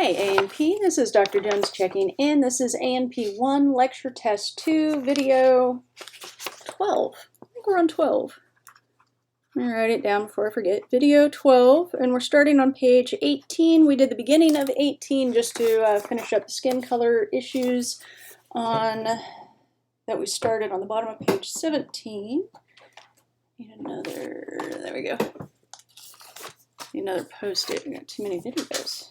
Hey A&P, this is Dr. Jones checking in. This is A&P 1, Lecture Test 2, Video 12. I think we're on 12. I'm going to write it down before I forget. Video 12, and we're starting on page 18. We did the beginning of 18 just to finish up the skin color issues that we started on the bottom of page 17. Need another, there we go. Need another post-it. We got too many videos.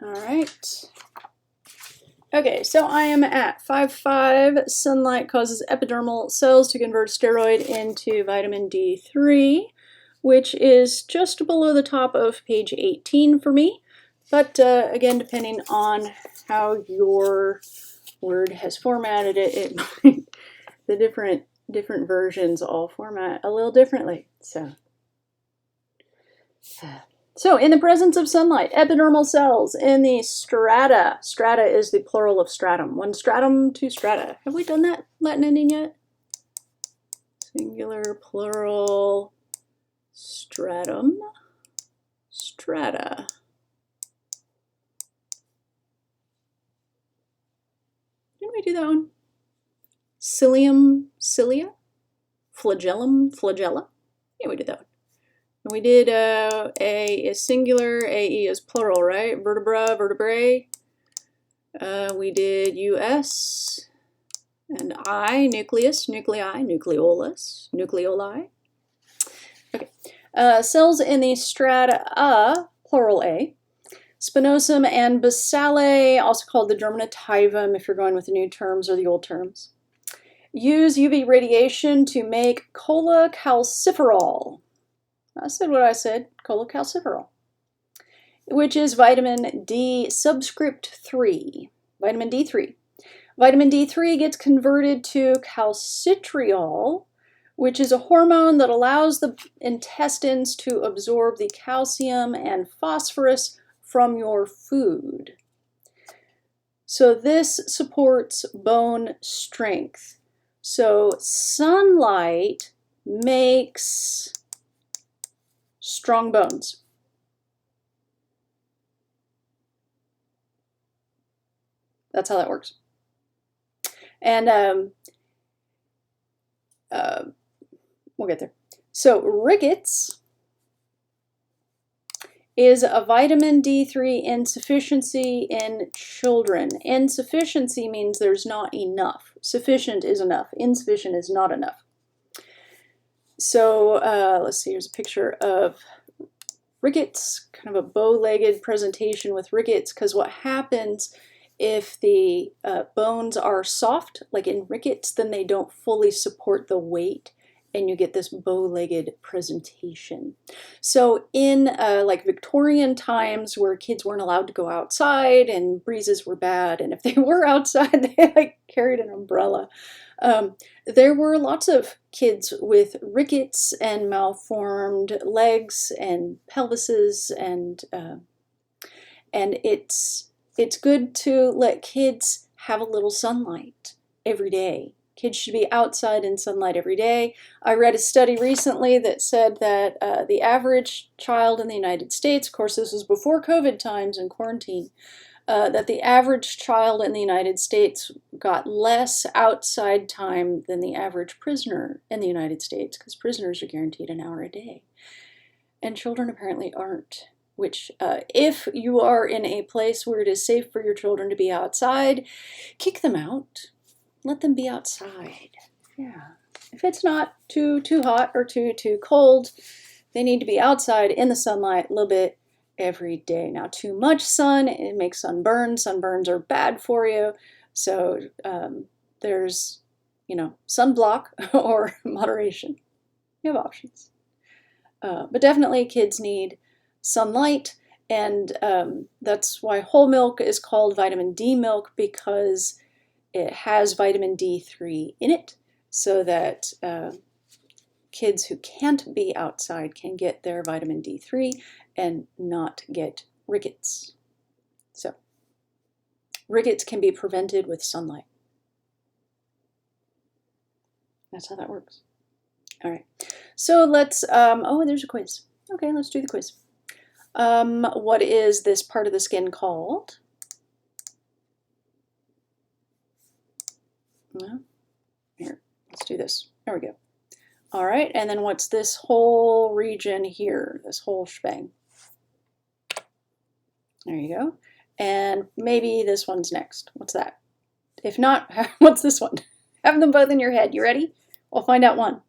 All right. Okay, so I am at 5.5. Sunlight causes epidermal cells to convert steroid into vitamin D3, which is just below the top of page 18 for me. But again, depending on how your Word has formatted it, the different versions all format a little differently. So in the presence of sunlight, epidermal cells in the strata. Strata is the plural of stratum. One stratum, two strata. Have we done that Latin ending yet? Singular, plural, stratum, strata. Didn't we do that one? Cilium, cilia, flagellum, flagella. Yeah, we did that one. And we did A is singular, AE is plural, right? Vertebra, vertebrae. We did US and I, nucleus, nuclei, nucleolus, nucleoli. Okay. Cells in the strata, plural A. Spinosum and basale, also called the germinativum if you're going with the new terms or the old terms. Use UV radiation to make cholecalciferol. I said what I said, cholecalciferol, which is vitamin D subscript 3, vitamin D3. Vitamin D3 gets converted to calcitriol, which is a hormone that allows the intestines to absorb the calcium and phosphorus from your food. So this supports bone strength. So sunlight makes strong bones. That's how that works. And we'll get there. So rickets is a vitamin D3 insufficiency in children. Insufficiency means there's not enough. Sufficient is enough. Insufficient is not enough. So let's see, here's a picture of rickets, kind of a bow-legged presentation with rickets, because what happens if the bones are soft, like in rickets, then they don't fully support the weight, and you get this bow-legged presentation. So in like Victorian times where kids weren't allowed to go outside and breezes were bad, and if they were outside, they like carried an umbrella. There were lots of kids with rickets and malformed legs and pelvises, and it's good to let kids have a little sunlight every day. Kids should be outside in sunlight every day. I read a study recently that said that the average child in the United States, of course this was before COVID times and quarantine, that the average child in the United States got less outside time than the average prisoner in the United States, because prisoners are guaranteed an hour a day. And children apparently aren't, which if you are in a place where it is safe for your children to be outside, kick them out. Let them be outside. Yeah. If it's not too hot or too cold, they need to be outside in the sunlight a little bit every day. Now, too much sun, it makes sunburns. Sunburns are bad for you. So there's, sunblock or moderation. You have options. But definitely kids need sunlight, and that's why whole milk is called vitamin D milk, because it has vitamin D3 in it, so that kids who can't be outside can get their vitamin D3 and not get rickets. So rickets can be prevented with sunlight. That's how that works. All right, so let's, oh, there's a quiz. Okay, let's do the quiz. What is this part of the skin called? Well, here, let's do this. There we go. All right, and then what's this whole region here, this whole shebang? There you go. And maybe this one's next. What's that? If not, what's this one? Have them both in your head. You ready? We'll find out one.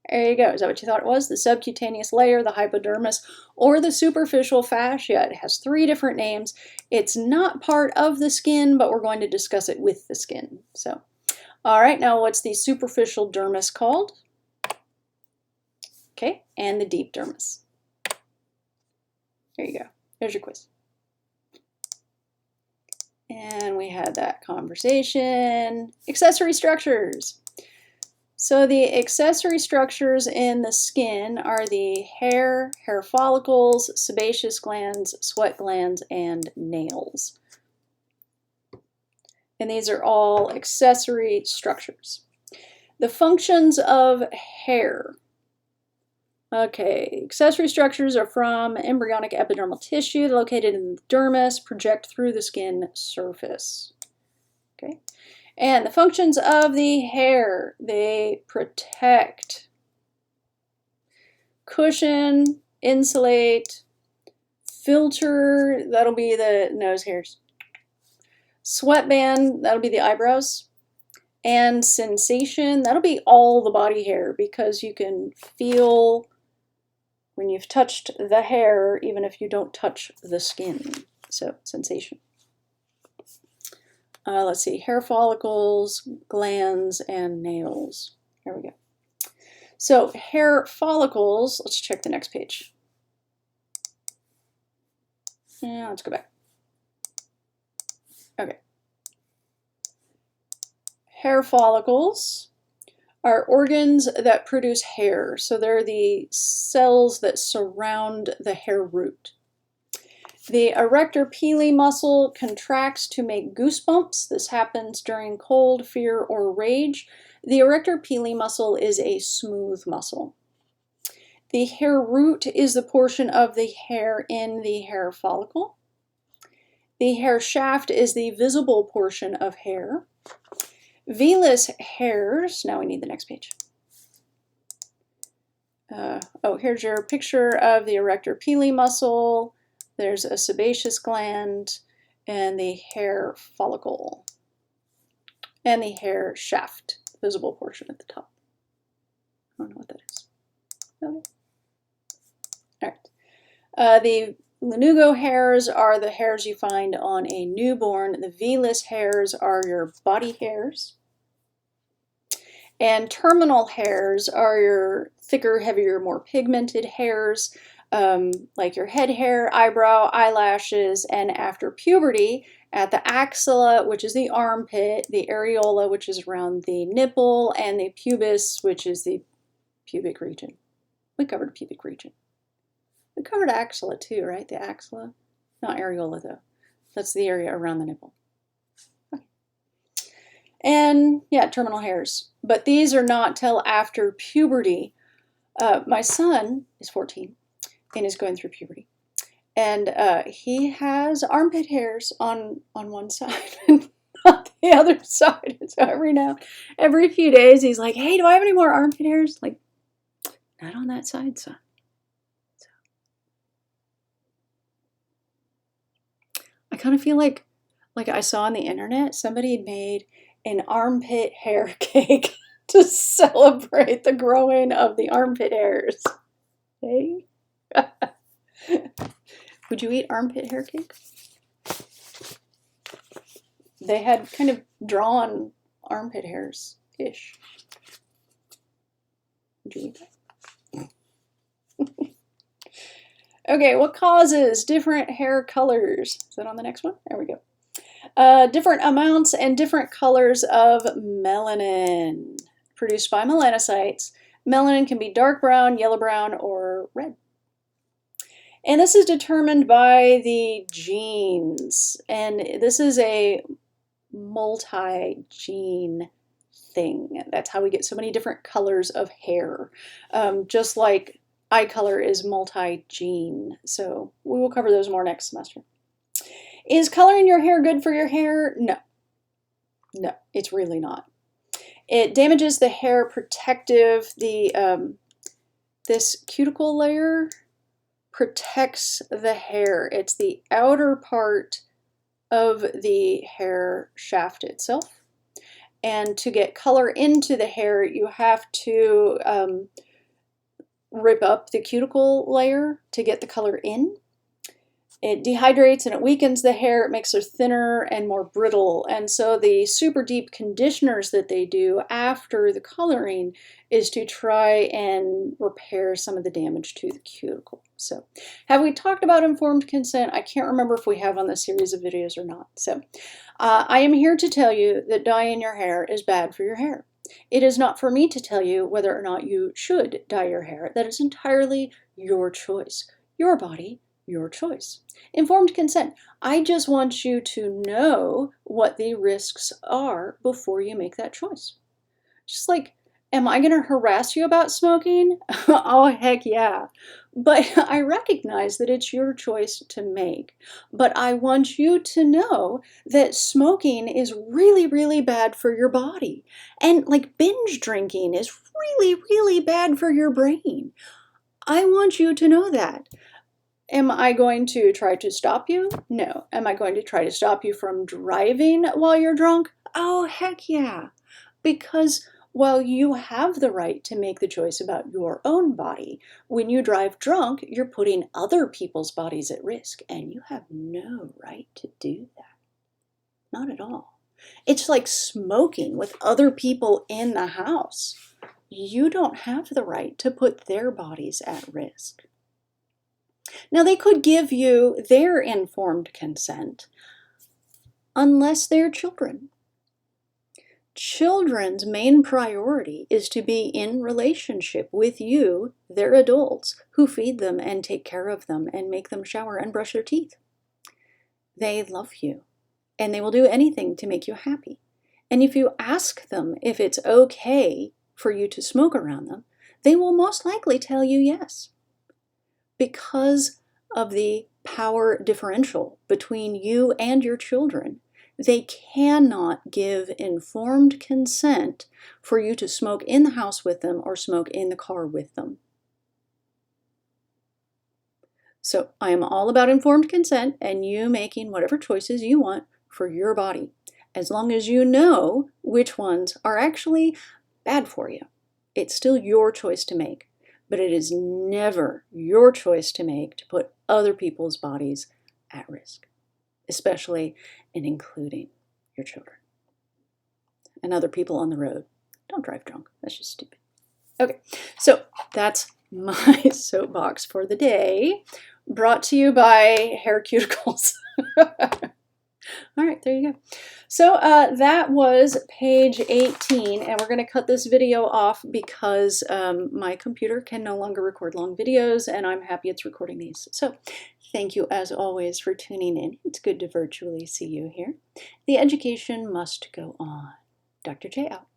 There you go. Is that what you thought it was? The subcutaneous layer, the hypodermis, or the superficial fascia. It has 3 different names. It's not part of the skin, but we're going to discuss it with the skin. So, all right, now what's the superficial dermis called? Okay, and the deep dermis. There you go. There's your quiz. And we had that conversation. Accessory structures. So the accessory structures in the skin are the hair, hair follicles, sebaceous glands, sweat glands, and nails. And these are all accessory structures. The functions of hair. Okay, accessory structures are from embryonic epidermal tissue located in the dermis, project through the skin surface. Okay, and the functions of the hair, they protect, cushion, insulate, filter, that'll be the nose hairs, sweatband, that'll be the eyebrows, and sensation, that'll be all the body hair, because you can feel when you've touched the hair, even if you don't touch the skin. So, sensation. Let's see, hair follicles, glands, and nails. There we go. So, hair follicles, let's check the next page. Yeah, let's go back. Okay. Hair follicles are organs that produce hair. So they're the cells that surround the hair root. The erector pili muscle contracts to make goosebumps. This happens during cold, fear, or rage. The erector pili muscle is a smooth muscle. The hair root is the portion of the hair in the hair follicle. The hair shaft is the visible portion of hair. Vellus hairs, now we need the next page. Oh, here's your picture of the erector pili muscle. There's a sebaceous gland and the hair follicle. And the hair shaft, visible portion at the top. I don't know what that is. Okay. All right. The lanugo hairs are the hairs you find on a newborn. The vellus hairs are your body hairs. And terminal hairs are your thicker, heavier, more pigmented hairs, like your head hair, eyebrow, eyelashes, and after puberty, at the axilla, which is the armpit, the areola, which is around the nipple, and the pubis, which is the pubic region. We covered pubic region. We covered axilla too, right? The axilla? Not areola though. That's the area around the nipple. And yeah, terminal hairs. But these are not till after puberty. My son is 14 and is going through puberty. And he has armpit hairs on one side and not the other side. And so every few days, he's like, hey, do I have any more armpit hairs? Like, not on that side, son. So, I kind of feel like I saw on the internet, somebody had made an armpit hair cake to celebrate the growing of the armpit hairs. Okay? Would you eat armpit hair cake? They had kind of drawn armpit hairs-ish. Would you eat that? Okay, what causes different hair colors? Is that on the next one? There we go. Different amounts and different colors of melanin produced by melanocytes. Melanin can be dark brown, yellow brown, or red. And this is determined by the genes. And this is a multi-gene thing. That's how we get so many different colors of hair. Just like eye color is multi-gene, so we will cover those more next semester. Is coloring your hair good for your hair? No. No, it's really not. It damages the hair protective, this cuticle layer protects the hair. It's the outer part of the hair shaft itself. And to get color into the hair, you have to rip up the cuticle layer to get the color in. It dehydrates and it weakens the hair, it makes it thinner and more brittle. And so the super deep conditioners that they do after the coloring is to try and repair some of the damage to the cuticle. So have we talked about informed consent? I can't remember if we have on this series of videos or not. So I am here to tell you that dyeing your hair is bad for your hair. It is not for me to tell you whether or not you should dye your hair. That is entirely your choice, your body, your choice. Informed consent. I just want you to know what the risks are before you make that choice. Just like, am I going to harass you about smoking? Oh, heck yeah. But I recognize that it's your choice to make. But I want you to know that smoking is really, really bad for your body. And like binge drinking is really, really bad for your brain. I want you to know that. Am I going to try to stop you? No. Am I going to try to stop you from driving while you're drunk? Oh, heck yeah. Because while you have the right to make the choice about your own body, when you drive drunk, you're putting other people's bodies at risk, and you have no right to do that. Not at all. It's like smoking with other people in the house. You don't have the right to put their bodies at risk. Now, they could give you their informed consent unless they're children. Children's main priority is to be in relationship with you, their adults, who feed them and take care of them and make them shower and brush their teeth. They love you, and they will do anything to make you happy. And if you ask them if it's okay for you to smoke around them, they will most likely tell you yes. Because of the power differential between you and your children, they cannot give informed consent for you to smoke in the house with them or smoke in the car with them. So I am all about informed consent and you making whatever choices you want for your body, as long as you know which ones are actually bad for you. It's still your choice to make. But it is never your choice to make to put other people's bodies at risk, especially and including your children and other people on the road. Don't drive drunk. That's just stupid. Okay, so that's my soapbox for the day, brought to you by Hair Cuticles. All right, there you go. So that was page 18, and we're going to cut this video off because my computer can no longer record long videos, and I'm happy it's recording these. So thank you, as always, for tuning in. It's good to virtually see you here. The education must go on. Dr. J out.